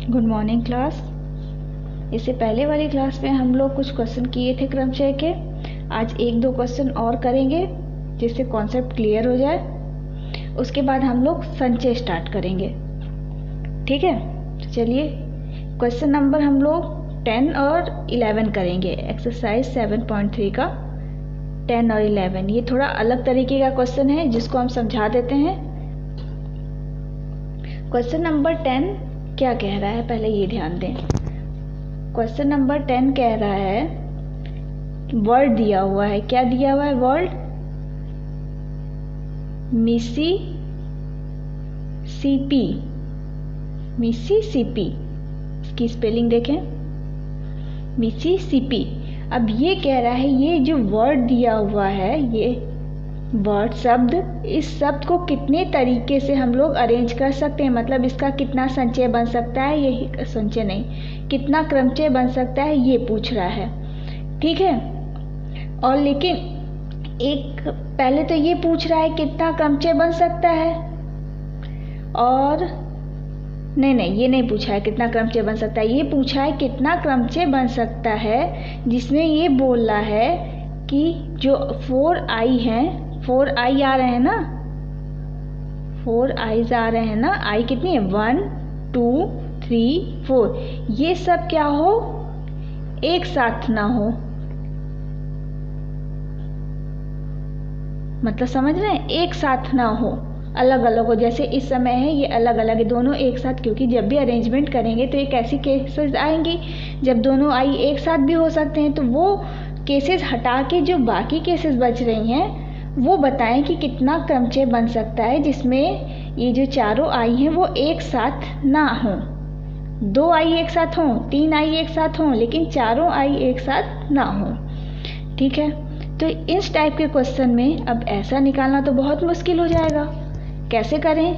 Good morning class. इससे पहले वाली क्लास में हम लोग कुछ क्वेश्चन किए थे क्रमचय के। आज एक दो क्वेश्चन और करेंगे जिससे कॉन्सेप्ट क्लियर हो जाए। उसके बाद हम लोग संचय स्टार्ट करेंगे, ठीक है। तो चलिए क्वेश्चन नंबर हम लोग 10 और 11 करेंगे। एक्सरसाइज 7.3 का 10 और 11 ये थोड़ा अलग तरीके का क्वेश्चन है जिसको हम समझा देते हैं। क्वेश्चन नंबर 10 क्या कह रहा है, पहले ये ध्यान दें। क्वेश्चन नंबर 10 कह रहा है, वर्ड दिया हुआ है। क्या दिया हुआ है? Word Mississippi. मिसिसिपी इसकी स्पेलिंग देखें, मिसिसिपी। अब ये कह रहा है ये जो वर्ड दिया हुआ है, ये वर्ड शब्द, इस शब्द को कितने तरीके से हम लोग अरेंज कर सकते हैं, मतलब इसका कितना संचय बन सकता है, ये संचय नहीं, कितना क्रमचय बन सकता है, ये पूछ रहा है, ठीक है। और लेकिन एक पहले तो ये पूछ रहा है कितना क्रमचय बन सकता है, और नहीं ये नहीं पूछा है कितना क्रमचय बन सकता है, ये पूछा है कितना क्रमचय बन सकता है, जिसमें ये बोल रहा है कि जो 4 आई हैं, 4 आई आ रहे हैं ना, 4 आईज आ रहे हैं ना, आई कितनी है 1 2 3 4, ये सब क्या हो, एक साथ ना हो। मतलब समझ रहे हैं, एक साथ ना हो, अलग अलग हो। जैसे इस समय है ये अलग अलग है, दोनों एक साथ, क्योंकि जब भी अरेंजमेंट करेंगे तो एक ऐसी केसेस आएंगी जब दोनों आई एक साथ भी हो सकते हैं। तो वो केसेस हटा के जो बाकी केसेस बच रही हैं वो बताएं कि कितना क्रमचय बन सकता है जिसमें ये जो चारों आई हैं वो एक साथ ना हों। 2 आई एक साथ हों, 3 आई एक साथ हों, लेकिन चारों आई एक साथ ना हों, ठीक है। तो इस टाइप के क्वेश्चन में अब ऐसा निकालना तो बहुत मुश्किल हो जाएगा, कैसे करें।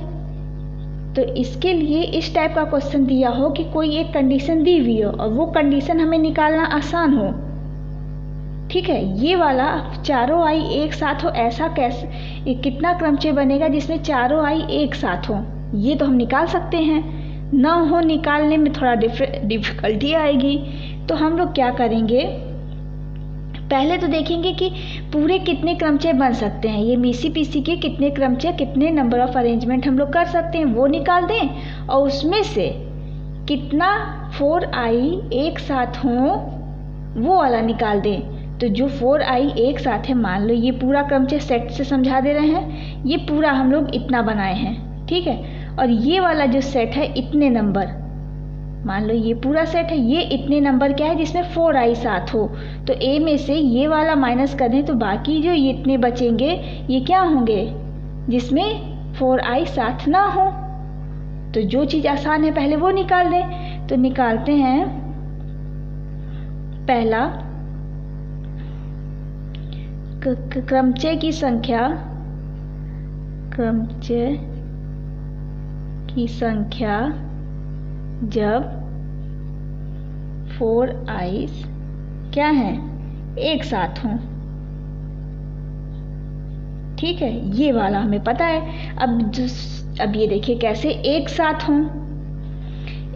तो इसके लिए इस टाइप का क्वेश्चन दिया हो कि कोई एक कंडीशन दी हुई हो और वो कंडीशन हमें निकालना आसान हो, ठीक है। ये वाला चारों आई एक साथ हो, ऐसा कैसे, कितना क्रमचय बनेगा जिसमें चारों आई एक साथ हो, ये तो हम निकाल सकते हैं। ना हो निकालने में थोड़ा डिफिकल्टी आएगी। तो हम लोग क्या करेंगे, पहले तो देखेंगे कि पूरे कितने क्रमचय बन सकते हैं, ये मिसी पीसी के कितने क्रमचय, कितने नंबर ऑफ अरेंजमेंट हम लोग कर सकते हैं वो निकाल दें, और उसमें से कितना 4 आई एक साथ हों वो वाला निकाल दें। तो जो 4 आई एक साथ है, मान लो ये पूरा क्रमचय सेट से समझा दे रहे हैं, ये पूरा हम लोग इतना बनाए हैं, ठीक है। और ये वाला जो सेट है इतने नंबर, मान लो ये पूरा सेट है, ये इतने नंबर क्या है जिसमें 4 आई साथ हो। तो ए में से ये वाला माइनस कर दें तो बाकी जो ये इतने बचेंगे ये क्या होंगे जिसमें 4 आई साथ ना हो। तो जो चीज़ आसान है पहले वो निकाल दें। तो निकालते हैं, पहला क्रमचय की संख्या, क्रमचय की संख्या जब 4 आईज क्या हैं एक साथ हों, ठीक है। ये वाला हमें पता है। अब ये देखिए कैसे एक साथ हों,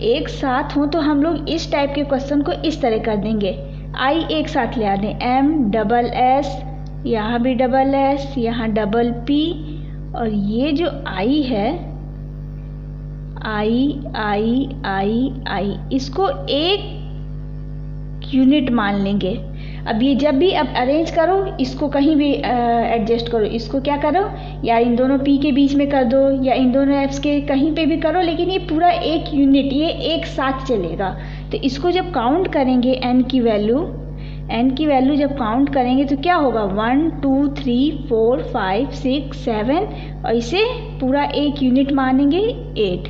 एक साथ हों तो हम लोग इस टाइप के क्वेश्चन को इस तरह कर देंगे, आई एक साथ ले आ दें, M डबल S, यहाँ भी डबल S, यहाँ डबल P, और ये जो आई है आई आई आई आई, इसको एक यूनिट मान लेंगे। अब ये जब भी अब अरेंज करो, इसको कहीं भी एडजस्ट करो, इसको क्या करो, या इन दोनों P के बीच में कर दो या इन दोनों Fs के कहीं पे भी करो, लेकिन ये पूरा एक यूनिट, ये एक साथ चलेगा। तो इसको जब काउंट करेंगे n की वैल्यू जब काउंट करेंगे तो क्या होगा, 1 2 3 4 5 6 7, और इसे पूरा एक यूनिट मानेंगे 8।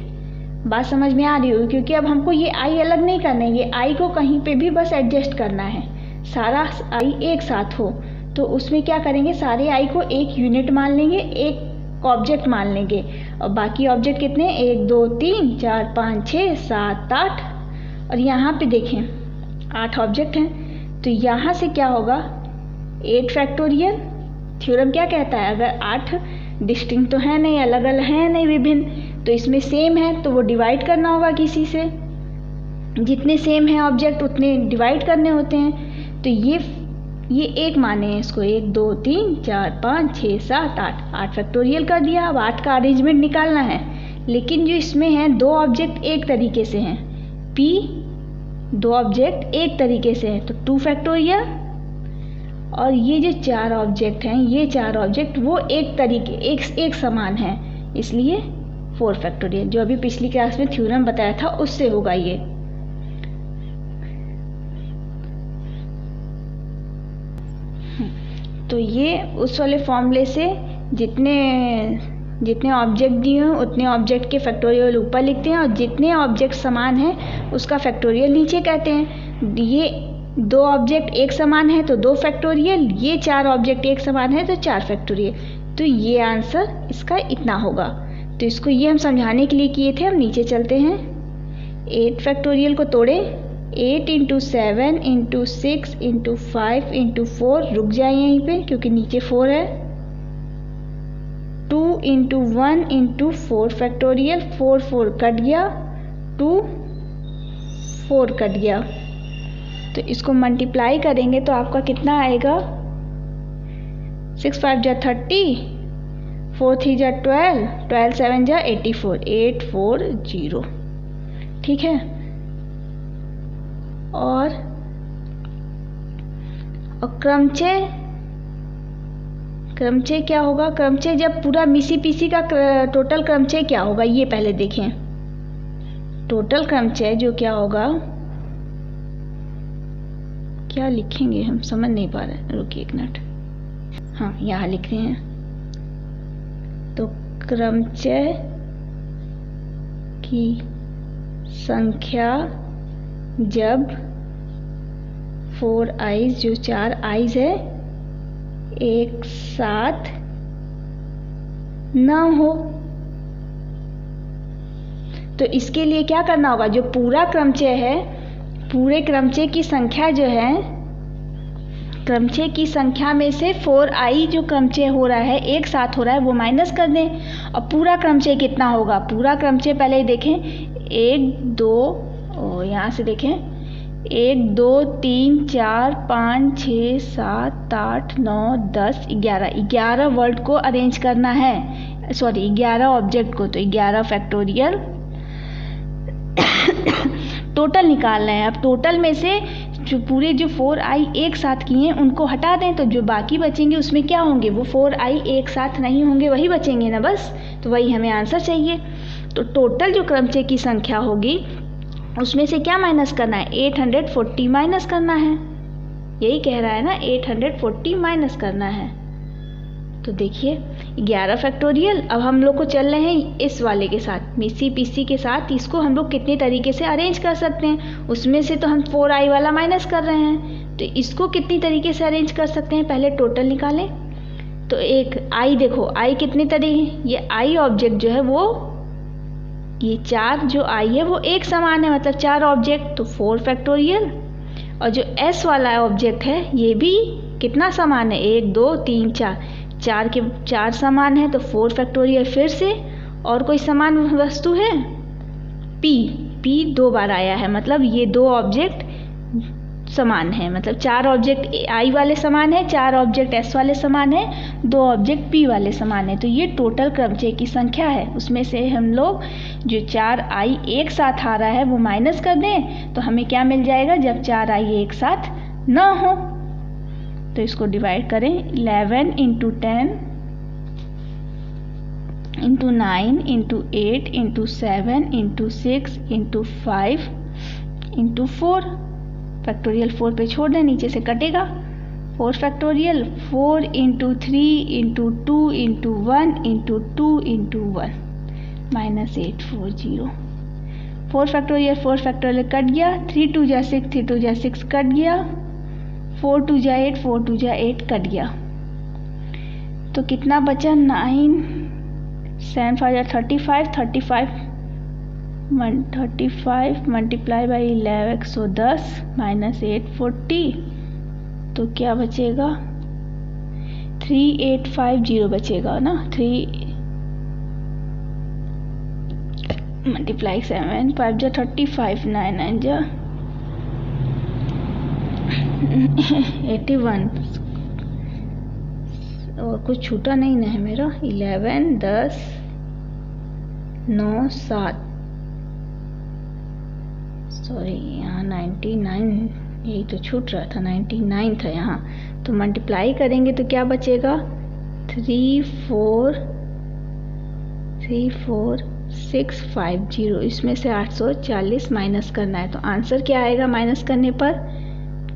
बात समझ में आ रही होगी, क्योंकि अब हमको ये आई अलग नहीं करना है, ये आई को कहीं पे भी बस एडजस्ट करना है, सारा आई एक साथ हो। तो उसमें क्या करेंगे, सारे आई को एक यूनिट मान लेंगे, एक ऑब्जेक्ट मान लेंगे, और बाकी ऑब्जेक्ट कितने, 1 2 3 4 5 6 7 8, और यहाँ पे देखें 8 ऑब्जेक्ट हैं। तो यहाँ से क्या होगा, 8 फैक्टोरियल। थ्योरम क्या कहता है, अगर 8 डिस्टिंक्ट तो है नहीं, अलग अलग है नहीं, विभिन्न, तो इसमें सेम है तो वो डिवाइड करना होगा किसी से, जितने सेम हैं ऑब्जेक्ट उतने डिवाइड करने होते हैं। तो ये एक माने हैं इसको, 1 2 3 4 5 6 7 8 फैक्टोरियल कर दिया। अब 8 का अरेंजमेंट निकालना है, लेकिन जो इसमें हैं 2 ऑब्जेक्ट एक तरीके से हैं, P 2 ऑब्जेक्ट एक तरीके से हैं तो 2 फैक्टोरियल, और ये जो 4 ऑब्जेक्ट हैं, ये 4 ऑब्जेक्ट वो एक तरीके एक समान हैं, इसलिए 4 फैक्टोरियल। जो अभी पिछली क्लास में थ्योरम बताया था उससे होगा ये। तो ये उस वाले फॉर्मूले से जितने ऑब्जेक्ट दिए हैं उतने ऑब्जेक्ट के फैक्टोरियल ऊपर लिखते हैं, और जितने ऑब्जेक्ट समान हैं उसका फैक्टोरियल नीचे कहते हैं। ये 2 ऑब्जेक्ट एक समान है तो 2 फैक्टोरियल, ये 4 ऑब्जेक्ट एक समान है तो 4 फैक्टोरियल। तो ये आंसर इसका इतना होगा। तो इसको ये हम समझाने के लिए किए थे। हम नीचे चलते हैं। 8 फैक्टोरियल को तोड़े, 8 × 7 × 6 × 5 × 4, रुक जाए यहीं पे क्योंकि नीचे 4 है। 2 × 1 × 4 फैक्टोरियल, 4 4 कट गया, 2 4 कट गया। तो इसको मल्टीप्लाई करेंगे तो आपका कितना आएगा, 6 5 × 30, 4 3 × 12, 12 7 × 84, 840। ठीक है। और क्रमचय क्या होगा? क्रमचय जब पूरा मिसी पीसी का टोटल क्रमचय क्या होगा ये पहले देखें। टोटल क्रमचय जो क्या होगा, क्या लिखेंगे हम समझ नहीं पा रहे हैं, रुकिए एक मिनट। हाँ यहाँ लिख रहे हैं। तो क्रमचय की संख्या जब 4 आइज, जो 4 आइज है, एक साथ ना हो, तो इसके लिए क्या करना होगा? जो पूरा क्रमचय है, पूरे क्रमचय की संख्या जो है, क्रमचय की संख्या में से 4i जो क्रमचय हो रहा है एक साथ हो रहा है वो माइनस कर दें। और पूरा क्रमचय कितना होगा? पूरा क्रमचय पहले देखें, 1 2 और यहाँ से देखें 1 2 3 4 5 6 7 8 9 10 11 वर्ड को अरेंज करना है, सॉरी 11 ऑब्जेक्ट को। तो 11 फैक्टोरियल टोटल निकालना है। अब टोटल में से जो पूरे जो 4i एक साथ किए हैं उनको हटा दें, तो जो बाकी बचेंगे उसमें क्या होंगे? वो 4i एक साथ नहीं होंगे, वही बचेंगे ना बस। तो वही हमें आंसर चाहिए। तो टोटल जो क्रमचय की संख्या होगी उसमें से क्या माइनस करना है? 840 माइनस करना है। यही कह रहा है ना, 840 माइनस करना है। तो देखिए 11 फैक्टोरियल। अब हम लोग को चल रहे हैं इस वाले के साथ, मिसी पीसी के साथ। इसको हम लोग कितने तरीके से अरेंज कर सकते हैं? उसमें से तो हम 4i वाला माइनस कर रहे हैं, तो इसको कितनी तरीके से अरेंज कर सकते हैं? पहले टोटल निकालें। तो एक i देखो, i कितने तरीके, ये i ऑब्जेक्ट जो है वो, ये 4 जो i है वो एक समान है, मतलब 4 ऑब्जेक्ट, तो 4 फैक्टोरियल। और जो s वाला ऑब्जेक्ट है ये भी कितना समान है? 1 2 3 4, 4 के 4 समान है तो 4 फैक्टोरियल फिर से। और कोई समान वस्तु है? p 2 बार आया है, मतलब ये 2 ऑब्जेक्ट समान है, मतलब 4 ऑब्जेक्ट i वाले समान है, 4 ऑब्जेक्ट s वाले समान है, 2 ऑब्जेक्ट p वाले समान है। तो ये टोटल क्रमचय की संख्या है। उसमें से हम लोग जो 4i एक साथ आ रहा है वो माइनस कर दें, तो हमें क्या मिल जाएगा? जब 4i एक साथ ना हो तो इसको डिवाइड करें। 11 × 10 × 9 × 8 × 7 × 6 × 5 × 4 फैक्टोरियल 4 पे छोड़ दें, नीचे से कटेगा। 4 फैक्टोरियल, 4 × 3 × 2 × 1 × 2 × 1 -840। 4 फैक्टोरियल कट गया, 3 2 जा 6, 3 2 जा 6 कट गया, 4 2 जा 8, 4 2 जा 8 कट गया। तो कितना बचा? 9 7 5 जा 35, 35 मल्टीप्लाई बाई 11 110 -840। तो क्या बचेगा? 3850 बचेगा ना। 3 मल्टीप्लाई 7 5 जा 35 9 9 जा 81 और कुछ छूटा नहीं ना है मेरा। 11 10 9 7 सॉरी यहाँ 99 यही तो छूट रहा था, 99 था यहाँ। तो मल्टीप्लाई करेंगे तो क्या बचेगा 34650। इसमें से 840 माइनस करना है तो आंसर क्या आएगा माइनस करने पर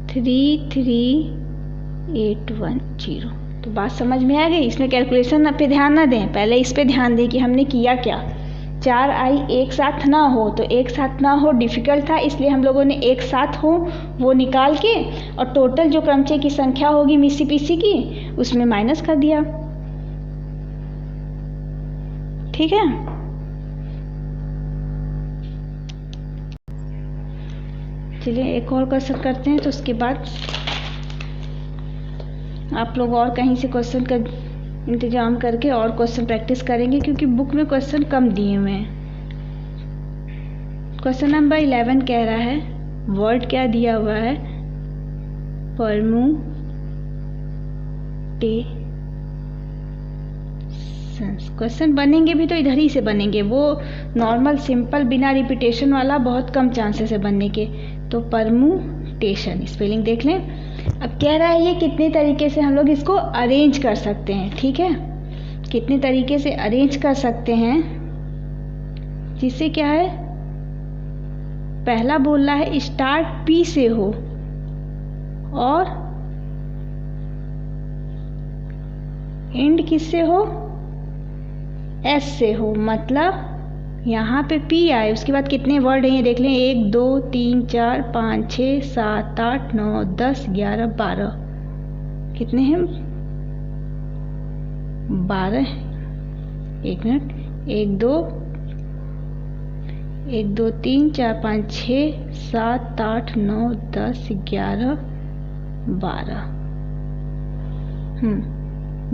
33810। तो बात समझ में आ गई। इसमें कैलकुलेशन पे ध्यान ना दें, पहले इस पे ध्यान दें कि हमने किया क्या। 4i एक साथ ना हो, तो एक साथ ना हो डिफ़िकल्ट था, इसलिए हम लोगों ने एक साथ हो वो निकाल के और टोटल जो क्रमचय की संख्या होगी मिसी पीसी की उसमें माइनस कर दिया। ठीक है, चलिए एक और क्वेश्चन करते हैं, तो उसके बाद आप लोग और कहीं से क्वेश्चन का इंतजाम करके और क्वेश्चन प्रैक्टिस करेंगे, क्योंकि बुक में क्वेश्चन कम दिए हुए हैं। क्वेश्चन नंबर 11 कह रहा है, वर्ड क्या दिया हुआ है, परमुटेशंस। क्वेश्चन बनेंगे भी तो इधर ही से बनेंगे, वो नॉर्मल सिंपल बिना रिपीटेशन वाला बहुत कम चांसेस है बनने के। तो परमुटेशन स्पेलिंग देख लें। अब कह रहा है ये कितने तरीके से हम लोग इसको अरेंज कर सकते हैं। ठीक है, कितने तरीके से अरेंज कर सकते हैं, जिससे क्या है, पहला बोल रहा है स्टार्ट पी से हो और एंड किससे हो, एस से हो। मतलब यहाँ पे पी आए, उसके बाद कितने वर्ड हैं ये देख लें, 1 2 3 4 5 6 7 8 9 10 11 12। कितने हैं, 12। एक मिनट, 1 2 3 4 5 6 7 8 9 10 11 12।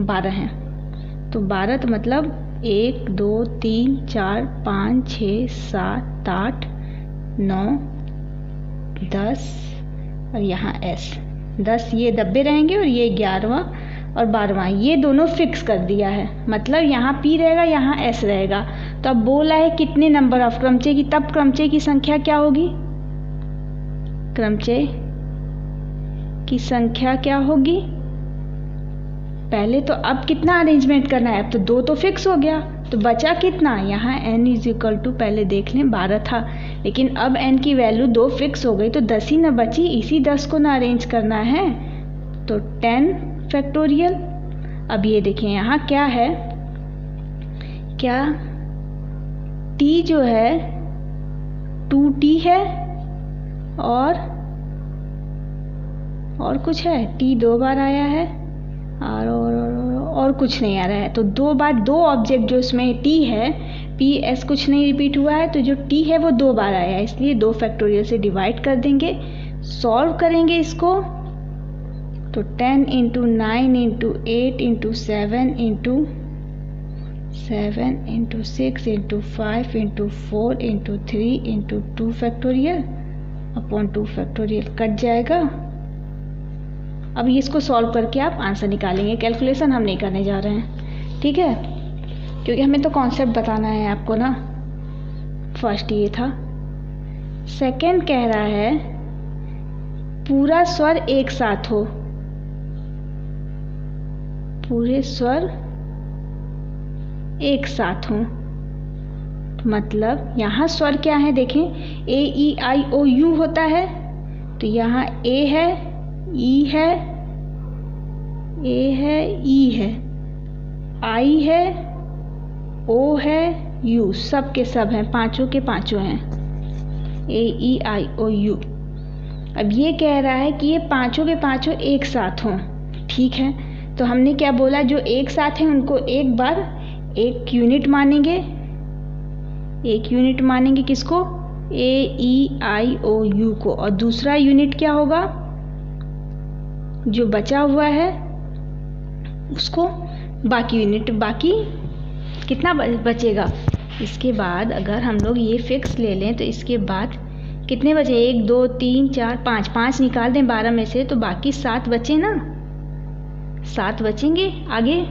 12 हैं। तो 12 तो मतलब 1 2 3 4 5 6 7 8 9 10 और यहाँ S 10 ये दब्बे रहेंगे और ये 11वां और 12वां ये दोनों फिक्स कर दिया है। मतलब यहाँ P रहेगा, यहाँ S रहेगा। तो अब बोला है कितने नंबर ऑफ क्रमचय की, तब क्रमचय की संख्या क्या होगी, क्रमचय की संख्या क्या होगी पहले। तो अब कितना अरेंजमेंट करना है, अब तो 2 तो फिक्स हो गया, तो बचा कितना, यहाँ n = पहले देख लें 12 था, लेकिन अब n की वैल्यू 2 फिक्स हो गई, तो 10 ही ना बची, इसी 10 को ना अरेंज करना है। तो 10 फैक्टोरियल। अब ये देखिए यहाँ क्या है, क्या t जो है 2t है और कुछ है, t 2 बार आया है और कुछ नहीं आ रहा है। तो 2 बार 2 ऑब्जेक्ट जो इसमें t है, p s कुछ नहीं रिपीट हुआ है, तो जो t है वो 2 बार आया है, इसलिए 2 फैक्टोरियल से डिवाइड कर देंगे। सॉल्व करेंगे इसको तो 10 × 9 × 8 × 7 × 7 × 6 × 5 × 4 × 3 × 2 फैक्टोरियल अपॉन 2 फैक्टोरियल कट जाएगा। अब इसको सॉल्व करके आप आंसर निकालेंगे, कैलकुलेशन हम नहीं करने जा रहे हैं। ठीक है, क्योंकि हमें तो कॉन्सेप्ट बताना है आपको ना। फर्स्ट ये था। सेकंड कह रहा है पूरा स्वर एक साथ हो, पूरे स्वर एक साथ हों। मतलब यहाँ स्वर क्या है देखें, ए ई आई ओ यू होता है, तो यहाँ ए है, ई है, ए है, ई है, आई है, ओ है, यू, सब के सब हैं, पांचों के पांचों हैं, ए ई आई ओ यू। अब ये कह रहा है कि ये पांचों के पांचों एक साथ हों। ठीक है, तो हमने क्या बोला, जो एक साथ हैं उनको एक बार एक यूनिट मानेंगे, एक यूनिट मानेंगे किसको, ए ई आई ओ यू को, और दूसरा यूनिट क्या होगा, जो बचा हुआ है उसको बाकी यूनिट, बाकी कितना बचेगा, इसके बाद अगर हम लोग ये फिक्स ले लें तो इसके बाद कितने बचे, 1 2 3 4 5, 5 निकाल दें 12 में से तो बाकी 7 बचे ना, 7 बचेंगे आगे,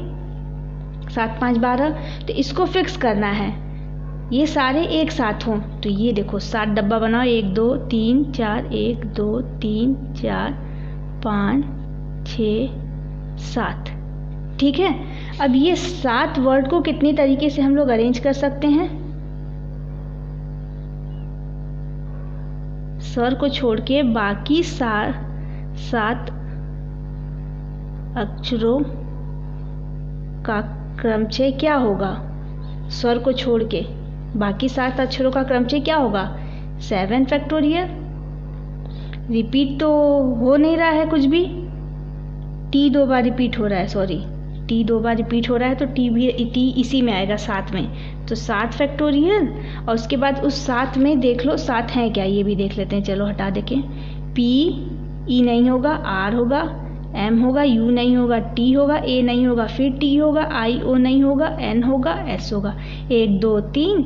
7 5 12। तो इसको फिक्स करना है, ये सारे एक साथ हों। तो ये देखो 7 डब्बा बनाओ, 1 2 3 4, 1 2 3 4 5 6 7, ठीक है। अब ये 7 वर्ड को कितने तरीके से हम लोग अरेंज कर सकते हैं, स्वर को छोड़ के बाकी 7 अक्षरों का क्रमचय क्या होगा, स्वर को छोड़ के बाकी 7 अक्षरों का क्रमचय क्या होगा, 7 फैक्टोरियल। रिपीट तो हो नहीं रहा है कुछ भी, टी 2 बार रिपीट हो रहा है, सॉरी टी 2 बार रिपीट हो रहा है तो टी इसी में आएगा 7 में, तो 7 फैक्टोरियल। और उसके बाद उस 7 में देख लो 7 हैं क्या, ये भी देख लेते हैं, चलो हटा देखें। पी ई नहीं होगा, आर होगा, एम होगा, यू नहीं होगा, टी होगा, ए नहीं होगा, फिर टी होगा, आई ओ नहीं होगा, एन होगा, एस होगा। 1 2 3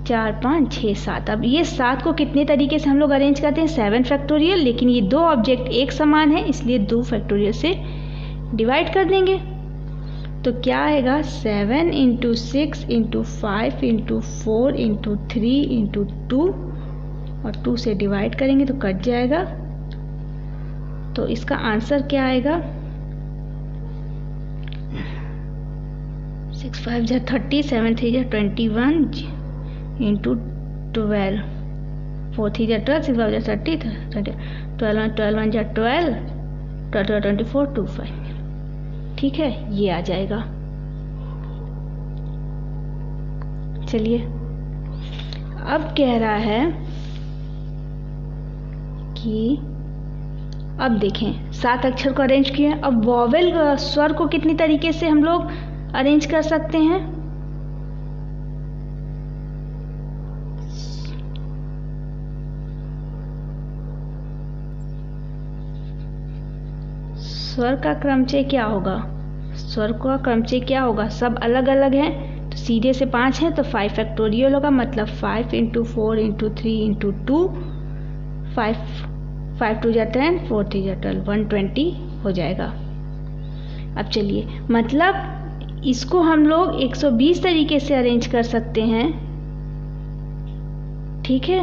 4 5 6 7। अब ये 7 को कितने तरीके से हम लोग अरेंज करते हैं, 7 फैक्टोरियल, लेकिन ये 2 ऑब्जेक्ट एक समान है इसलिए 2 फैक्टोरियल से डिवाइड कर देंगे। तो क्या आएगा, 7 × 6 × 5 × 4 × 3 × 2, और 2 से डिवाइड करेंगे तो कट जाएगा। तो इसका आंसर क्या आएगा, 6 5 जा 30, 7 3 जा 21 × 12, 4 3 जा 12, 6 5 जा 30, 12 12 1 जा 12, 12 24 25, ठीक है, ये आ जाएगा। चलिए अब कह रहा है कि अब देखें 7 अक्षर को अरेंज किए, अब वॉवेल स्वर को कितनी तरीके से हम लोग अरेंज कर सकते हैं, स्वर का क्रमचय क्या होगा, स्वर का क्रमचय क्या होगा, सब अलग अलग हैं तो सीधे से 5 है तो 5 फैक्टोरियल होगा, मतलब 5 × 4 × 3 × 2, 5 2 जा 10, 4 3 जा 12, 120 हो जाएगा। अब चलिए, मतलब इसको हम लोग 120 तरीके से अरेंज कर सकते हैं, ठीक है,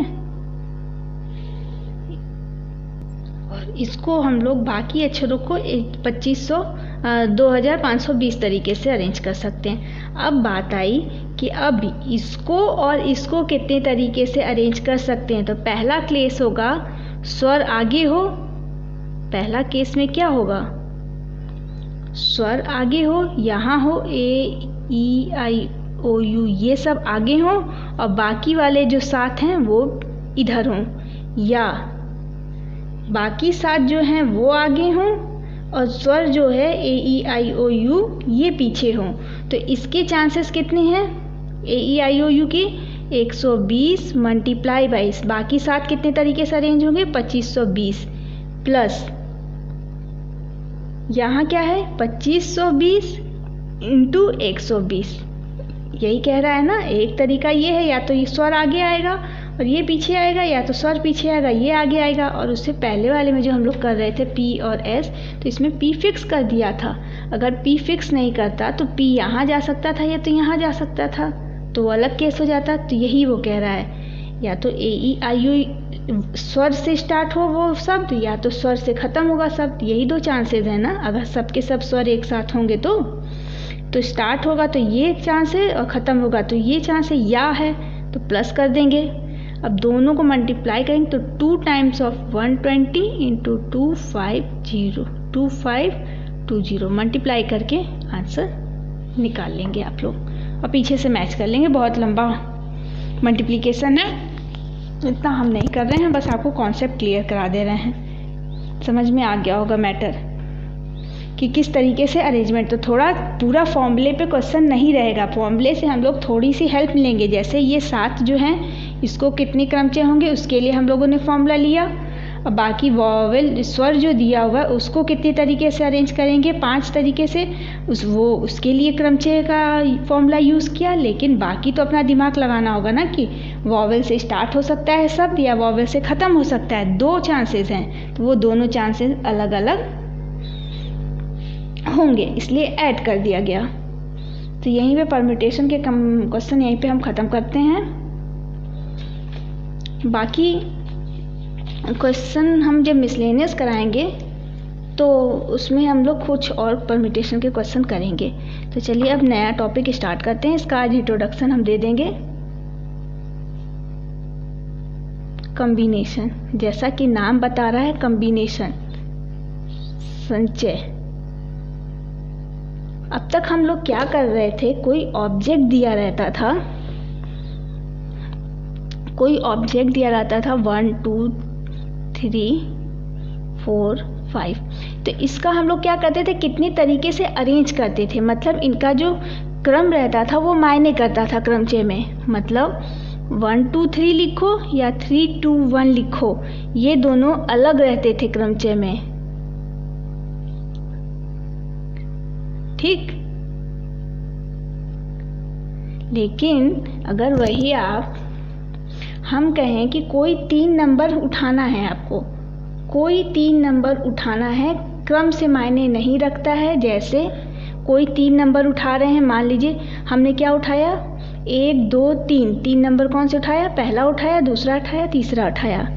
और इसको हम लोग बाकी अक्षरों को 2520 तरीके से अरेंज कर सकते हैं। अब बात आई कि अब इसको और इसको कितने तरीके से अरेंज कर सकते हैं। तो पहला केस होगा स्वर आगे हो, पहला केस में क्या होगा, स्वर आगे हो, यहाँ हो ए ई आई ओ यू ये सब आगे हो और बाकी वाले जो 7 हैं वो इधर हों, या बाकी 7 जो हैं वो आगे हों और स्वर जो है ए ई आई ओ यू ये पीछे हों। तो इसके चांसेस कितने हैं, ए ई आई ओ यू की 120 मल्टीप्लाई बाई बाकी 7 कितने तरीके से अरेंज होंगे, 2520 प्लस यहाँ क्या है 2520 इंटू 120, यही कह रहा है ना। एक तरीका ये है, या तो ये स्वर आगे आएगा और ये पीछे आएगा, या तो स्वर पीछे आएगा ये आगे आएगा। और उससे पहले वाले में जो हम लोग कर रहे थे पी और एस, तो इसमें पी फिक्स कर दिया था। अगर पी फिक्स नहीं करता तो पी यहाँ जा सकता था या तो यहाँ जा सकता था, तो वो अलग केस हो जाता। तो यही वो कह रहा है, या तो ए ई आई यू स्वर से स्टार्ट हो वो शब्द, या तो स्वर से ख़त्म होगा शब्द। यही 2 चांसेस है ना। अगर सबके सब स्वर एक साथ होंगे तो स्टार्ट होगा तो ये चांस है और ख़त्म होगा तो ये चांस है, या है तो प्लस कर देंगे। अब दोनों को मल्टीप्लाई करेंगे तो 2 टाइम्स ऑफ 120 इंटू 2520 मल्टीप्लाई करके आंसर निकाल लेंगे आप लोग, और पीछे से मैच कर लेंगे। बहुत लंबा मल्टीप्लिकेशन है, इतना हम नहीं कर रहे हैं, बस आपको कॉन्सेप्ट क्लियर करा दे रहे हैं। समझ में आ गया होगा मैटर कि किस तरीके से अरेंजमेंट। तो थोड़ा पूरा फॉर्मूले पे क्वेश्चन नहीं रहेगा, फॉर्मूले से हम लोग थोड़ी सी हेल्प लेंगे। जैसे ये 7 जो हैं इसको कितने क्रमचय होंगे उसके लिए हम लोगों ने फॉर्मूला लिया। और बाकी वॉवेल स्वर जो दिया हुआ है उसको कितने तरीके से अरेंज करेंगे, 5 तरीके से। उसके लिए क्रमचय का फॉर्मूला यूज़ किया, लेकिन बाकी तो अपना दिमाग लगाना होगा ना कि वॉवेल से स्टार्ट हो सकता है शब्द या वॉवेल से ख़त्म हो सकता है, 2 चांसेस हैं, तो वो दोनों चांसेस अलग अलग होंगे, इसलिए ऐड कर दिया गया। तो यहीं पे परम्यूटेशन के क्वेश्चन यहीं पे हम ख़त्म करते हैं। बाकी क्वेश्चन हम जब मिसलेनियस कराएंगे तो उसमें हम लोग कुछ और परम्यूटेशन के क्वेश्चन करेंगे। तो चलिए अब नया टॉपिक स्टार्ट करते हैं। इसका आज इंट्रोडक्शन हम दे देंगे। कॉम्बिनेशन, जैसा कि नाम बता रहा है कॉम्बिनेशन, संचय। अब तक हम लोग क्या कर रहे थे, कोई ऑब्जेक्ट दिया रहता था, 1 2 3 4 5। तो इसका हम लोग क्या करते थे, कितने तरीके से अरेंज करते थे, मतलब इनका जो क्रम रहता था वो मायने करता था क्रमचय में। मतलब 1 2 3 लिखो या 3 2 1 लिखो, ये दोनों अलग रहते थे क्रमचय में, ठीक। लेकिन अगर वही हम कहें कि कोई 3 नंबर उठाना है, आपको कोई 3 नंबर उठाना है, क्रम से मायने नहीं रखता है। जैसे कोई 3 नंबर उठा रहे हैं, मान लीजिए हमने क्या उठाया, 1 2 3 नंबर कौन से उठाया, पहला उठाया, दूसरा उठाया, तीसरा उठाया,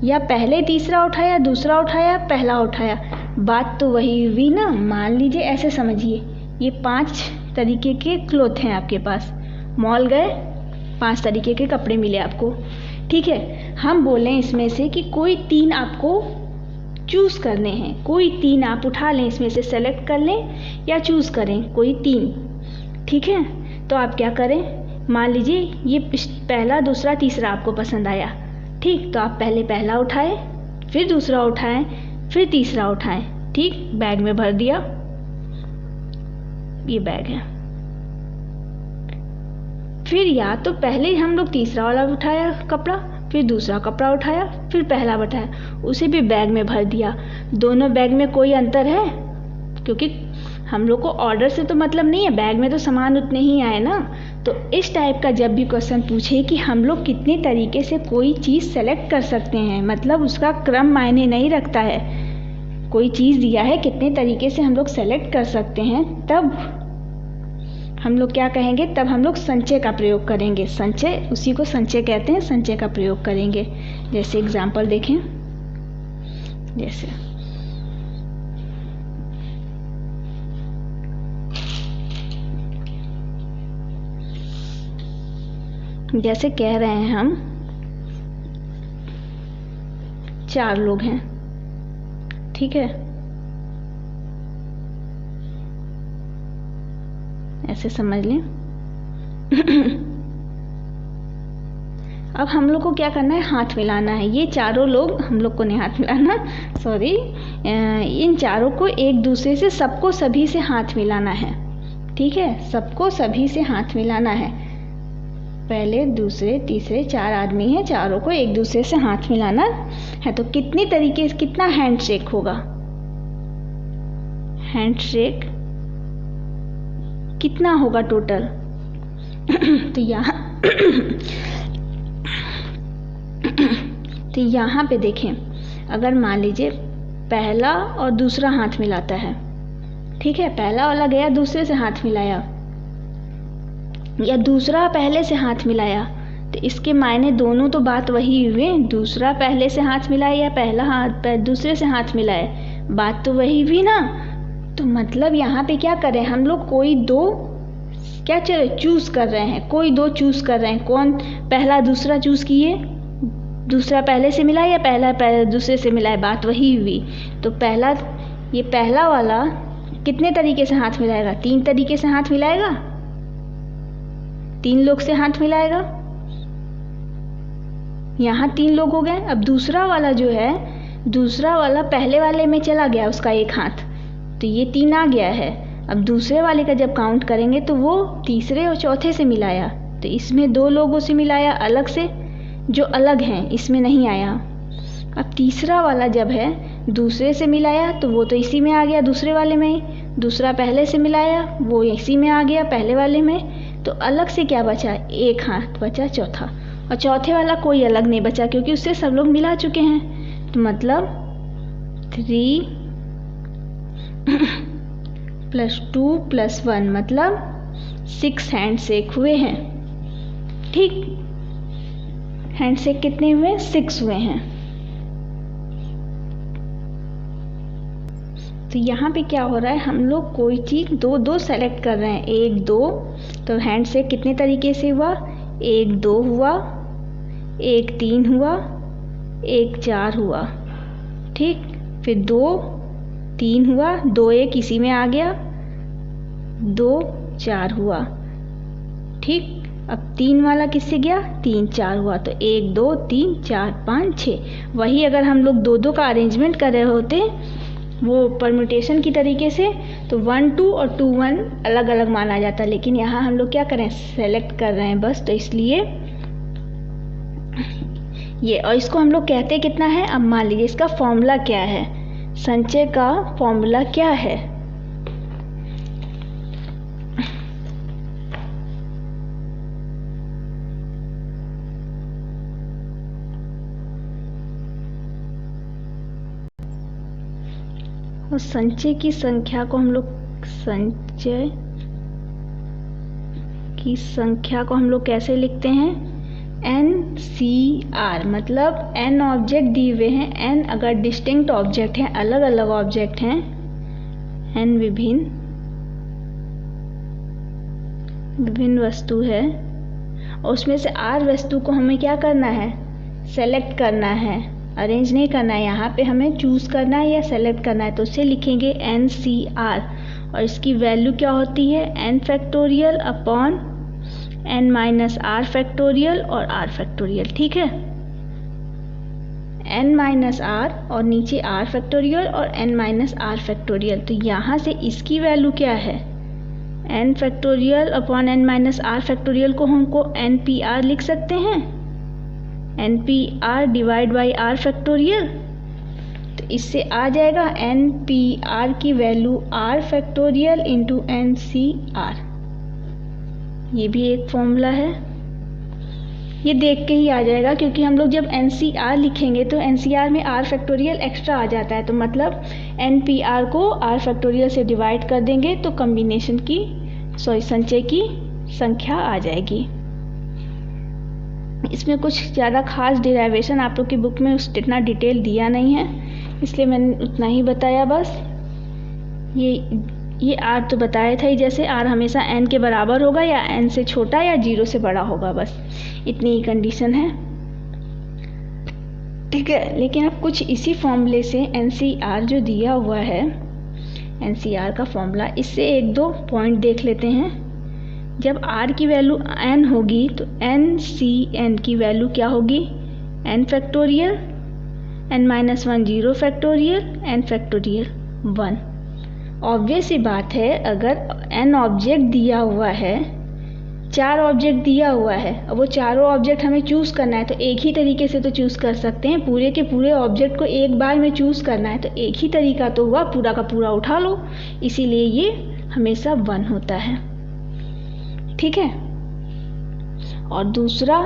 या पहले तीसरा उठाया, दूसरा उठाया, पहला उठाया, बात तो वही हुई ना। मान लीजिए ऐसे समझिए, ये 5 तरीके के क्लोथ हैं आपके पास, मॉल गए 5 तरीके के कपड़े मिले आपको, ठीक है। हम बोलें इसमें से कि कोई 3 आपको चूज़ करने हैं, कोई 3 आप उठा लें, इसमें से सेलेक्ट कर लें या चूज़ करें कोई 3, ठीक है। तो आप क्या करें, मान लीजिए ये पहला दूसरा तीसरा आपको पसंद आया, ठीक। तो आप पहले पहला उठाएं, फिर दूसरा उठाएं, फिर तीसरा उठाएं, ठीक। बैग में भर दिया, ये बैग है। फिर या तो पहले हम लोग तीसरा वाला उठाया कपड़ा, फिर दूसरा कपड़ा उठाया, फिर पहला उठाया, उसे भी बैग में भर दिया। दोनों बैग में कोई अंतर है, क्योंकि हम लोग को ऑर्डर से तो मतलब नहीं है, बैग में तो सामान उतने ही आए ना। तो इस टाइप का जब भी क्वेश्चन पूछे कि हम लोग कितने तरीके से कोई चीज़ सेलेक्ट कर सकते हैं, मतलब उसका क्रम मायने नहीं रखता है, कोई चीज़ दिया है कितने तरीके से हम लोग सेलेक्ट कर सकते हैं, तब हम लोग क्या कहेंगे, तब हम लोग संचय का प्रयोग करेंगे। संचय, उसी को संचय कहते हैं, संचय का प्रयोग करेंगे। जैसे एग्जाम्पल देखें, जैसे कह रहे हैं हम 4 लोग हैं, ठीक है, ऐसे समझ लें। अब हम लोग को क्या करना है, हाथ मिलाना है। ये चारों लोग, हम लोग को नहीं हाथ मिलाना, सॉरी, इन चारों को एक दूसरे से, सबको सभी से हाथ मिलाना है, ठीक है। सबको सभी से हाथ मिलाना है, पहले दूसरे तीसरे 4 आदमी हैं, चारों को एक दूसरे से हाथ मिलाना है। तो कितने तरीके, कितना हैंडशेक होगा, हैंडशेक कितना होगा टोटल। तो यहाँ पे देखें, अगर मान लीजिए पहला और दूसरा हाथ मिलाता है, ठीक है, पहला वाला गया दूसरे से हाथ मिलाया, या दूसरा पहले से हाथ मिलाया, तो इसके मायने दोनों तो बात वही हुए, दूसरा पहले से हाथ मिलाए या पहला हाथ दूसरे से हाथ मिलाए, बात तो वही हुई ना। तो मतलब यहाँ पे क्या कर रहे हैं हम लोग, कोई 2 क्या चूज़ कर रहे हैं, कोई 2 चूज़ कर रहे हैं। कौन, पहला दूसरा चूज़ किए, दूसरा पहले से मिलाए या पहला दूसरे से मिलाए, बात वही हुई। तो पहला, ये पहला वाला कितने तरीके से हाथ मिलाएगा, 3 तरीके से हाथ मिलाएगा, 3 लोग से हाथ मिलाएगा, यहाँ 3 लोग हो गए। अब दूसरा वाला जो है, दूसरा वाला पहले वाले में चला गया उसका एक हाथ, तो ये 3 आ गया है। अब दूसरे वाले का जब काउंट करेंगे तो वो तीसरे और चौथे से मिलाया, तो इसमें 2 लोगों से मिलाया अलग से, जो अलग हैं, इसमें नहीं आया। अब तीसरा वाला जब है दूसरे से मिलाया तो वो तो इसी में आ गया दूसरे वाले में ही, दूसरा पहले से मिलाया वो इसी में आ गया पहले वाले में, तो अलग से क्या बचा, एक हाथ बचा चौथा, और चौथे वाला कोई अलग नहीं बचा क्योंकि उससे सब लोग मिला चुके हैं। तो मतलब 3 + 2 + 1 मतलब 6 हैंडशेक हुए हैं। ठीक, हैंडशेक कितने हुए, 6 हुए हैं। तो यहाँ पे क्या हो रहा है, हम लोग कोई चीज़ 2-2 सेलेक्ट कर रहे हैं, 1 2, तो हैंडशेक कितने तरीके से हुआ, 1 2 हुआ, 1 3 हुआ, 1 4 हुआ। ठीक, फिर 2 3 हुआ, 2 1 इसी में आ गया, 2 4 हुआ। ठीक, अब 3 वाला किससे गया, 3 4 हुआ, तो 1 2 3 4 5 6। वही अगर हम लोग 2-2 का अरेंजमेंट कर रहे होते वो परम्यूटेशन की तरीके से, तो 1 2 और 2 1 अलग अलग माना जाता, लेकिन यहाँ हम लोग क्या करें, सेलेक्ट कर रहे हैं बस, तो इसलिए ये, और इसको हम लोग कहते कितना है। अब मान लीजिए इसका फॉर्मूला क्या है, संचय का फॉर्मूला क्या है, और संचय की संख्या को हम लोग कैसे लिखते हैं, NCR, मतलब n ऑब्जेक्ट दिए हुए हैं, n अगर डिस्टिंक्ट ऑब्जेक्ट हैं, अलग अलग ऑब्जेक्ट हैं, n विभिन्न वस्तु है, और उसमें से R वस्तु को हमें क्या करना है, सेलेक्ट करना है, अरेंज नहीं करना है, यहाँ पे हमें चूज़ करना है या सेलेक्ट करना है, तो उसे लिखेंगे NCR, और इसकी वैल्यू क्या होती है, n factorial upon n minus r factorial और r फैक्टोरियल। ठीक है, n माइनस r और नीचे r फैक्टोरियल और n माइनस r फैक्टोरियल, तो यहाँ से इसकी वैल्यू क्या है, n factorial upon n minus r factorial को हमको NPR लिख सकते हैं, NPR divide by r factorial, तो इससे आ जाएगा NPR की value r factorial into NCR। ये भी एक फॉर्मूला है, ये देख के ही आ जाएगा क्योंकि हम लोग जब NCR लिखेंगे तो NCR में r फैक्टोरियल एक्स्ट्रा आ जाता है, तो मतलब NPR को r फैक्टोरियल से डिवाइड कर देंगे तो कॉम्बिनेशन की संचय की संख्या आ जाएगी। इसमें कुछ ज़्यादा खास डिराइवेशन आप लोग की बुक में इतना डिटेल दिया नहीं है, इसलिए मैंने उतना ही बताया बस। ये r तो बताया था ही, जैसे r हमेशा n के बराबर होगा या n से छोटा या 0 से बड़ा होगा, बस इतनी ही कंडीशन है। ठीक है, लेकिन अब कुछ इसी फॉर्मूले से NCR जो दिया हुआ है, NCR का फॉर्मूला, इससे 1-2 पॉइंट देख लेते हैं। जब r की वैल्यू n होगी तो NCN की वैल्यू क्या होगी, n factorial, n minus 1 0 factorial, n factorial 1। Obvious सी बात है, अगर n ऑब्जेक्ट दिया हुआ है, 4 ऑब्जेक्ट दिया हुआ है, अब वो चारों ऑब्जेक्ट हमें चूज़ करना है, तो एक ही तरीके से तो चूज़ कर सकते हैं, पूरे के पूरे ऑब्जेक्ट को एक बार में चूज़ करना है तो एक ही तरीका तो हुआ, पूरा का पूरा उठा लो, इसीलिए ये हमेशा 1 होता है। ठीक है, और दूसरा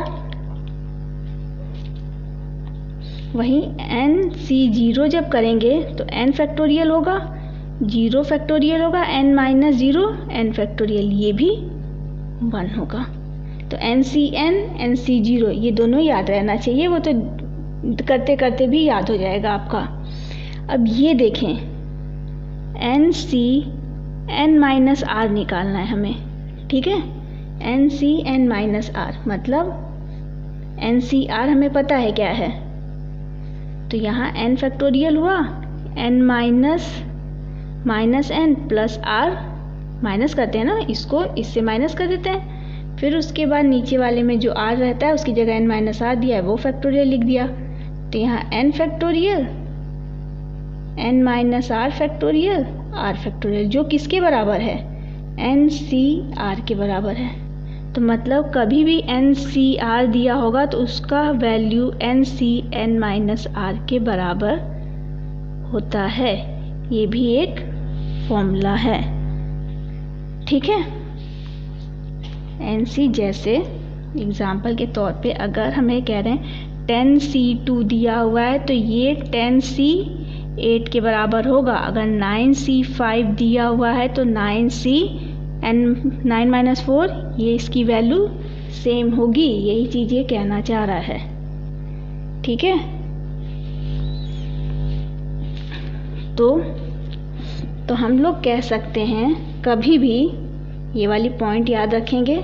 वही NC0 जब करेंगे तो n फैक्टोरियल होगा, 0 फैक्टोरियल होगा, n माइनस 0 n फैक्टोरियल, ये भी 1 होगा। तो NCN NC0 ये दोनों याद रहना चाहिए, वो तो करते करते भी याद हो जाएगा आपका। अब ये देखें, NCN माइनस R निकालना है हमें। ठीक है, NCN माइनस R मतलब NCR हमें पता है क्या है, तो यहाँ n फैक्टोरियल हुआ, n minus n plus r, minus करते हैं ना, इसको इससे माइनस कर देते हैं, फिर उसके बाद नीचे वाले में जो r रहता है उसकी जगह n माइनस r दिया है वो फैक्टोरियल लिख दिया, तो यहाँ n factorial n minus r factorial r factorial, जो किसके बराबर है, NCR के बराबर है। तो मतलब कभी भी NCR दिया होगा तो उसका वैल्यू NCN-R के बराबर होता है। ये भी एक फॉर्मूला है, ठीक है। NC जैसे एग्जाम्पल के तौर पे अगर हमें कह रहे हैं 10C2 दिया हुआ है तो ये 10C8 के बराबर होगा। अगर 9C5 दिया हुआ है तो 9 - 4 ये इसकी वैल्यू सेम होगी। यही चीज़ ये कहना चाह रहा है, ठीक है। तो हम लोग कह सकते हैं, कभी भी ये वाली पॉइंट याद रखेंगे,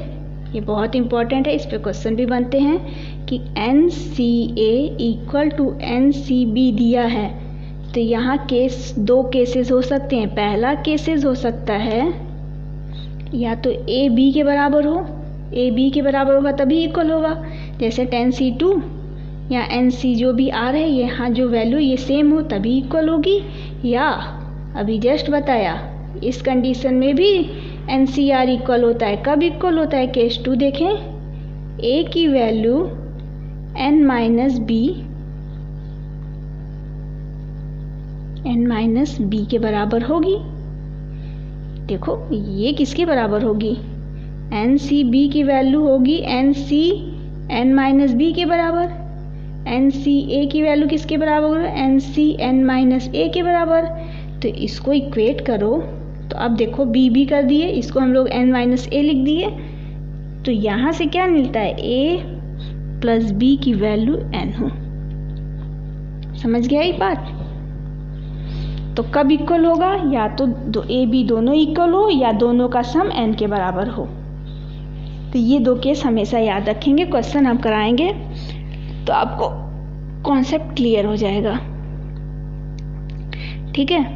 ये बहुत इंपॉर्टेंट है, इस पे क्वेश्चन भी बनते हैं कि NCA = NCB दिया है तो यहाँ दो केसेस हो सकते हैं। पहला केसेस हो सकता है या तो A B के बराबर हो, A B के बराबर होगा तभी इक्वल होगा, जैसे 10C2 या NC जो भी आ रहे हैं यहाँ जो वैल्यू ये सेम हो तभी इक्वल होगी, या अभी जस्ट बताया इस कंडीशन में भी NCR इक्वल होता है। कब इक्वल होता है? केस 2 देखें, A की वैल्यू N - B के बराबर होगी। देखो ये किसके बराबर होगी? NCB की वैल्यू होगी NCN - B के बराबर। NCA की वैल्यू किसके बराबर होगी? NCN - A के बराबर। तो इसको इक्वेट करो तो अब देखो B कर दिए, इसको हम लोग N - A लिख दिए, तो यहाँ से क्या मिलता है? A + B की वैल्यू N हो। समझ गया एक बात? तो कब इक्वल होगा? या तो A B दोनों इक्वल हो या दोनों का सम N के बराबर हो। तो ये दो केस हमेशा याद रखेंगे, क्वेश्चन हम कराएंगे तो आपको कॉन्सेप्ट क्लियर हो जाएगा, ठीक है।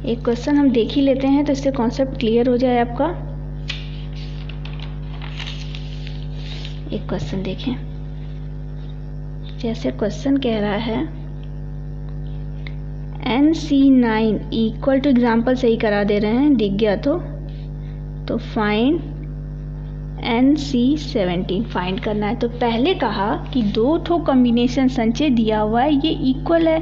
एक क्वेश्चन हम देख ही लेते हैं तो इससे कॉन्सेप्ट क्लियर हो जाए आपका। एक क्वेश्चन देखें, जैसे क्वेश्चन कह रहा है NC9 = एग्जाम्पल सही करा दे रहे हैं, दिख गया तो फाइंड NC17 फाइंड करना है। तो पहले कहा कि दो ठो कॉम्बिनेशन संचय दिया हुआ है, ये इक्वल है।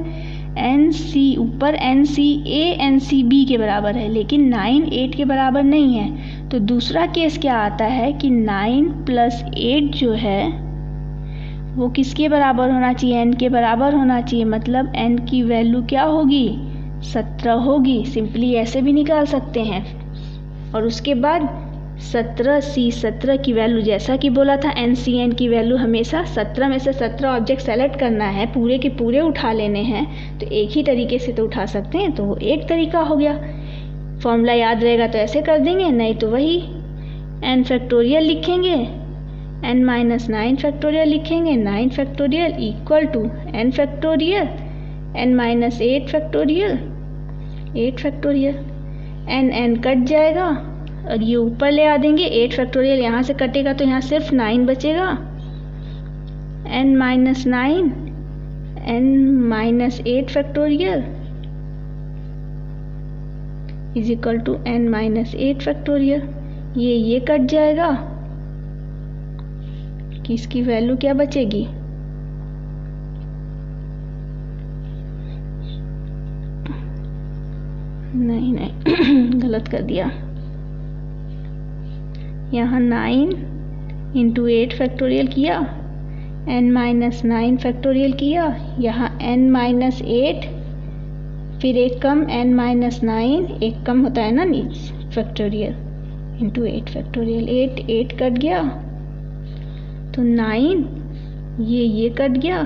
NC ऊपर NCA NCB के बराबर है, लेकिन 9 8 के बराबर नहीं है। तो दूसरा केस क्या आता है कि 9 + 8 जो है वो किसके बराबर होना चाहिए? N के बराबर होना चाहिए। मतलब N की वैल्यू क्या होगी? 17 होगी। सिंपली ऐसे भी निकाल सकते हैं। और उसके बाद 17 की वैल्यू, जैसा कि बोला था NCN की वैल्यू हमेशा 17 में से 17 ऑब्जेक्ट सेलेक्ट करना है, पूरे के पूरे उठा लेने हैं। तो एक ही तरीके से तो उठा सकते हैं, तो वो एक तरीका हो गया। फॉर्मूला याद रहेगा तो ऐसे कर देंगे, नहीं तो वही n फैक्टोरियल लिखेंगे, n - 9 फैक्टोरियल लिखेंगे, 9 factorial = n factorial, n - 8 factorial, 8 factorial. n cut जाएगा और ये ऊपर ले आ देंगे, 8 फैक्टोरियल यहाँ से कटेगा तो यहाँ सिर्फ 9 बचेगा। n - 9 n - 8 factorial = n - 8 factorial. ये कट जाएगा कि इसकी वैल्यू क्या बचेगी? नहीं गलत कर दिया। यहाँ 9 × 8 फैक्टोरियल किया, n - 9 फैक्टोरियल किया, यहाँ n - 8, फिर एक कम n - 9, एक कम होता है ना फैक्टोरियल, × 8 फैक्टोरियल, 8 कट गया तो 9, ये कट गया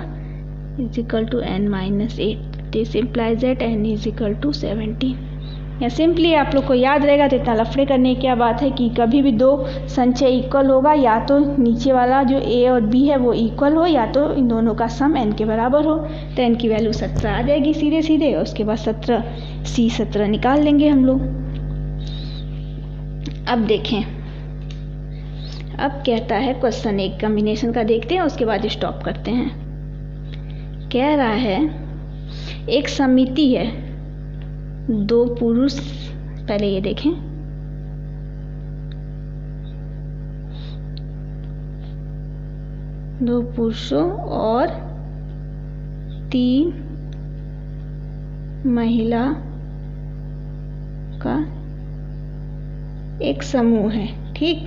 = n - 8। This implies that n = 17। या सिंपली आप लोग को याद रहेगा तो इतना लफड़े करने की क्या बात है कि कभी भी दो संचय इक्वल होगा, या तो नीचे वाला जो A और B है वो इक्वल हो, या तो इन दोनों का सम n के बराबर हो। तो n की वैल्यू 17 आ जाएगी सीधे सीधे, और उसके बाद 17 निकाल लेंगे हम लोग। अब देखें, अब कहता है क्वेश्चन एक कॉम्बिनेशन का देखते हैं, उसके बाद स्टॉप करते हैं। कह रहा है एक समिति है, दो पुरुष, पहले ये देखें, 2 पुरुषों और 3 महिला का एक समूह है। ठीक,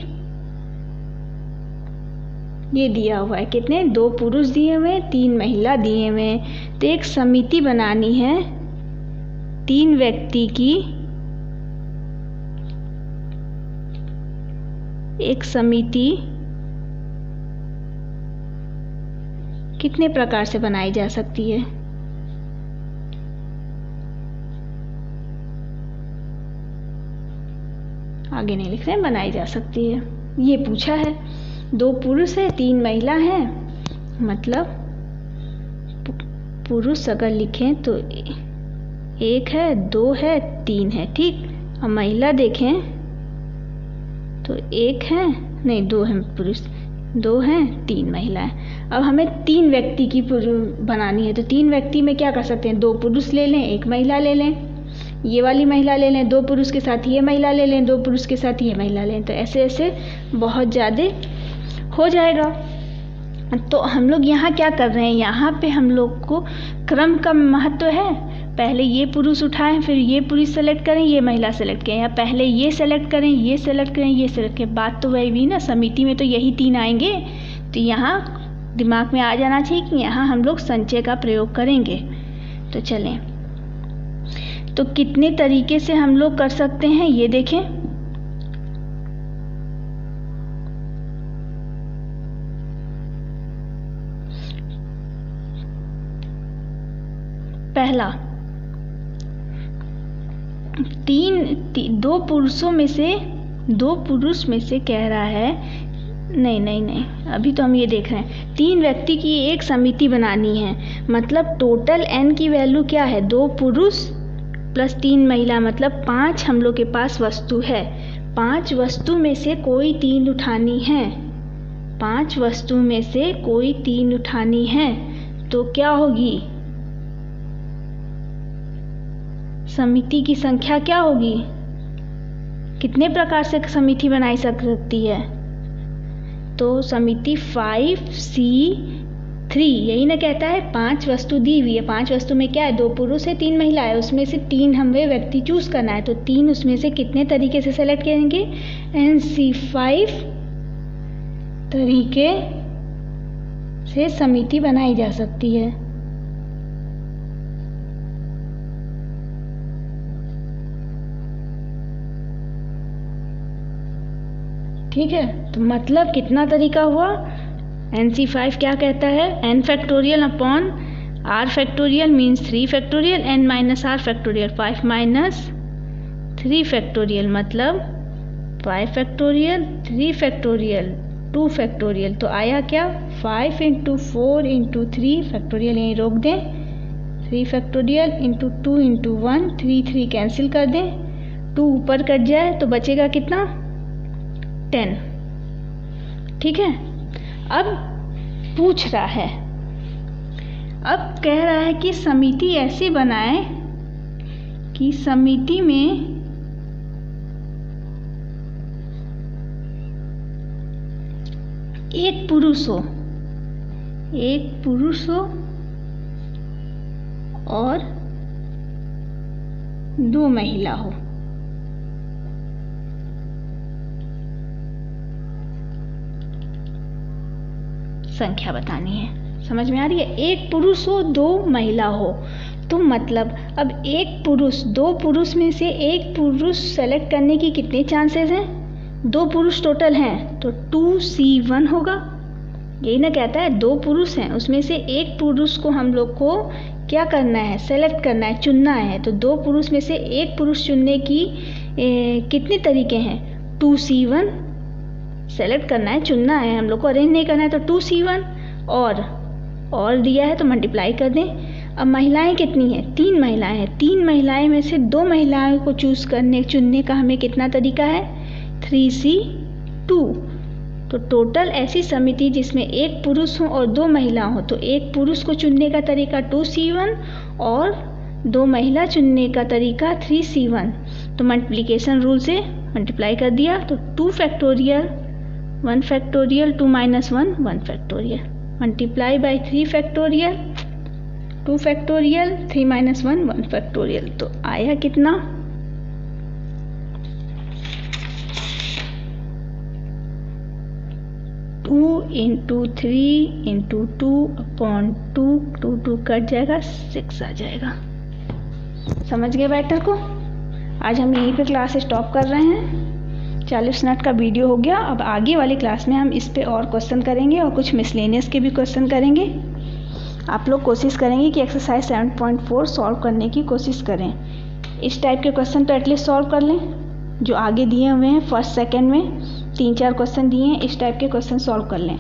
ये दिया हुआ है, कितने, 2 पुरुष दिए हुए हैं, 3 महिला दिए हुए हैं। तो एक समिति बनानी है 3 व्यक्ति की, एक समिति कितने प्रकार से बनाई जा सकती है? आगे नहीं लिख रहे हैं, बनाई जा सकती है, ये पूछा है। 2 पुरुष है, 3 महिला है, मतलब पुरुष अगर लिखें तो 1 है, 2 है, 3 है। ठीक, अब महिला देखें तो 1 है, नहीं 2 है पुरुष, 2 हैं, 3 महिलाएं। अब हमें 3 व्यक्ति की बनानी है, तो 3 व्यक्ति में क्या कर सकते हैं, 2 पुरुष ले लें, 1 महिला ले लें, ये वाली महिला ले लें, 2 पुरुष के साथ ये महिला ले लें, 2 पुरुष के साथ ये महिला लें। तो ऐसे ऐसे बहुत ज़्यादा हो जाएगा। तो हम लोग यहाँ क्या कर रहे हैं, यहाँ पे हम लोग को क्रम का महत्व है। पहले ये पुरुष उठाएं, फिर ये पुरुष सेलेक्ट करें, ये महिला सेलेक्ट करें, या पहले ये सेलेक्ट करें, ये सेलेक्ट करें, ये सेलेक्ट करें। बात तो वही भी ना, समिति में तो यही 3 आएंगे। तो यहाँ दिमाग में आ जाना चाहिए कि यहाँ हम लोग संचय का प्रयोग करेंगे। तो चलें, तो कितने तरीके से हम लोग कर सकते हैं ये देखें। पहला, 2 पुरुषों में से, 2 पुरुष में से कह रहा है, नहीं, अभी तो हम ये देख रहे हैं, 3 व्यक्ति की एक समिति बनानी है। मतलब टोटल n की वैल्यू क्या है, 2 पुरुष प्लस 3 महिला, मतलब 5 हम लोग के पास वस्तु है। 5 वस्तु में से कोई 3 उठानी है, 5 वस्तु में से कोई 3 उठानी है। तो क्या होगी, समिति की संख्या क्या होगी, कितने प्रकार से समिति बनाई सकती है। तो समिति 5C3, यही ना कहता है, 5 वस्तु दी हुई है, 5 वस्तु में क्या है, 2 पुरुष है, 3 महिला है, उसमें से 3 हमें व्यक्ति चूज करना है। तो 3 उसमें से कितने तरीके से सेलेक्ट करेंगे, NC5 तरीके से समिति बनाई जा सकती है। ठीक है, तो मतलब कितना तरीका हुआ, NC5 क्या कहता है, n factorial upon r factorial means 3 factorial, n minus r factorial 5 minus 3 factorial, मतलब 5 फैक्टोरियल, 3 फैक्टोरियल, 2 फैक्टोरियल। तो आया क्या, 5 × 4 × 3 फैक्टोरियल, यहीं रोक दें, 3 फैक्टोरियल × 2 × 1, 3 कैंसिल कर दें, 2 ऊपर कट जाए तो बचेगा कितना, 10। ठीक है, अब पूछ रहा है, अब कह रहा है कि समिति ऐसी बनाए कि समिति में एक पुरुष हो, एक पुरुष हो और 2 महिला हो। संख्या बतानी है, समझ में आ रही है, एक पुरुष हो 2 महिला हो। तो मतलब अब एक पुरुष, 2 पुरुष में से एक पुरुष सेलेक्ट करने की कितने चांसेस हैं, 2 पुरुष टोटल हैं, तो 2C1 होगा। यही ना कहता है, 2 पुरुष हैं, उसमें से एक पुरुष को हम लोग को क्या करना है, सेलेक्ट करना है, चुनना है। तो 2 पुरुष में से एक पुरुष चुनने की कितने तरीके हैं, 2C1 सेलेक्ट करना है, चुनना है, हम लोग को अरेंज नहीं करना है। तो 2C1 और दिया है तो मल्टीप्लाई कर दें। अब महिलाएं कितनी हैं, 3 महिलाएं हैं, 3 महिलाएं में से 2 महिलाओं को चुनने का हमें कितना तरीका है, 3C2। तो टोटल ऐसी समिति जिसमें एक पुरुष हो और 2 महिला हो, तो एक पुरुष को चुनने का तरीका 2C1 और 2 महिला चुनने का तरीका 3C1। तो मल्टीप्लिकेशन रूल से मल्टीप्लाई कर दिया, तो 2 factorial 1 factorial 2 - 1 1 factorial. Multiply by 3 factorial, 2 factorial, 3 minus 1 1 factorial. तो आया कितना? 2 इंटू 3 इंटू 2/2, 2 कट जाएगा, 6 आ जाएगा। समझ गए मैटर को? आज हम यहीं पे क्लास स्टॉप कर रहे हैं। 40 मिनट का वीडियो हो गया। अब आगे वाली क्लास में हम इस पे और क्वेश्चन करेंगे और कुछ मिसलेनियस के भी क्वेश्चन करेंगे। आप लोग कोशिश करेंगे कि एक्सरसाइज 7.4 सॉल्व करने की कोशिश करें। इस टाइप के क्वेश्चन तो एटलीस्ट सॉल्व कर लें, जो आगे दिए हुए हैं फर्स्ट सेकंड में 3-4 क्वेश्चन दिए हैं, इस टाइप के क्वेश्चन सॉल्व कर लें,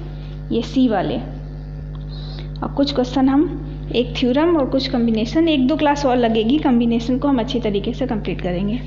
ये सी वाले। और कुछ क्वेश्चन हम एक थ्योरम और कुछ कम्बिनेशन, 1-2 क्लास और लगेगी, कम्बिनेशन को हम अच्छी तरीके से कंप्लीट करेंगे।